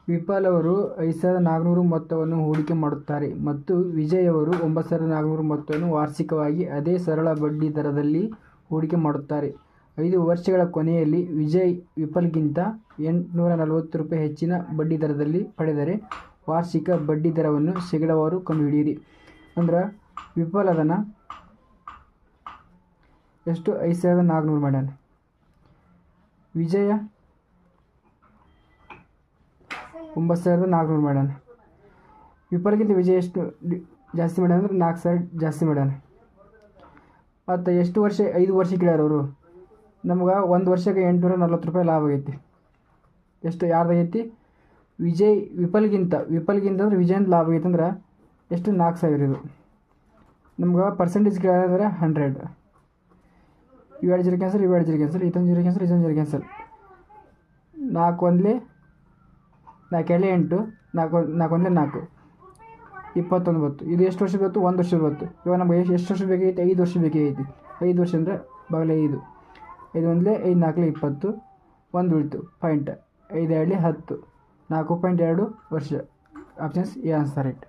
ವಿಪಲ್ ಅವರು 5,400 ಮೊತ್ತವನ್ನು ಹೂಡಿಕೆ ಮಾಡುತ್ತಾರೆ ಮತ್ತು ವಿಜಯ್ ಅವರು 9,400 ಮೊತ್ತವನ್ನು ವಾರ್ಷಿಕವಾಗಿ ಅದೇ ಸರಳ ಬಡ್ಡಿ ದರದಲ್ಲಿ ಹೂಡಿಕೆ ಮಾಡುತ್ತಾರೆ. 5 ವರ್ಷಗಳ ಕೊನೆಯಲ್ಲಿ ವಿಜಯ್ ವಿಪಲ್ಗಿಂತ ₹840 ಹೆಚ್ಚಿನ ಬಡ್ಡಿ ದರದಲ್ಲಿ ಪಡೆದರೆ ವಾರ್ಷಿಕ ಬಡ್ಡಿ ದರವನ್ನು ಶೇಕಡಾವಾರು ಕಂಡುಹಿಡಿಯಿರಿ. ಅಂದ್ರೆ ವಿಪಲ್ ಅದನ್ನು ಎಷ್ಟು 5,400 ಮಾಡ್ಯಾನ, ವಿಜಯ 9,400 ಮಾಡ್ಯಾನ. ವಿಪಲ್ಗಿಂತ ವಿಜಯ್ ಎಷ್ಟು ಜಾಸ್ತಿ ಮಾಡ್ಯಾನ ಅಂದ್ರೆ 4,000 ಜಾಸ್ತಿ ಮಾಡ್ಯಾನ. ಮತ್ತು ಎಷ್ಟು ವರ್ಷ 5 ವರ್ಷ ಕೇಳ್ಯಾರ ಅವರು. ನಮ್ಗೆ 1 ವರ್ಷಕ್ಕೆ ₹840 ಲಾಭ ಆಗೈತಿ. ಎಷ್ಟು ಯಾರ್ದಾಗೈತಿ? ವಿಪಲ್ಗಿಂತ ಅಂದ್ರೆ ವಿಜಯಂತ ಲಾಭ ಆಗೈತೆ ಅಂದ್ರೆ ಎಷ್ಟು 4,000 ಇದು. ನಮ್ಗೆ ಪರ್ಸೆಂಟೇಜ್ ಕೇಳಿದ್ರೆ 100. ಇವೆರಡು ಜೀರೋ ಕ್ಯಾನ್ಸಲ್, ಇದೊಂದು ಜೀರೋ ಕ್ಯಾನ್ಸಲ್, ಇದೊಂದು ಜೀರೋ ಕ್ಯಾನ್ಸಲ್. 4 1 8, 4 1 4, 29. ಇದು ಎಷ್ಟು ವರ್ಷ ಬೇಕು? 1 ವರ್ಷ ಬೇಕು. ಇವಾಗ ನಮ್ಗೆ ಎಷ್ಟು ವರ್ಷ ಬೇಕಾಗೈತಿ? 5 ವರ್ಷ ಬೇಕಾಗೈತಿ. 5 ವರ್ಷ ಅಂದರೆ ಬಾಗಲೇ 5, 5 1 5 4 20, 1 ಉಳಿತು ಪಾಯಿಂಟ್, 5 2 10, 4.2 ವರ್ಷ. Options A answer right.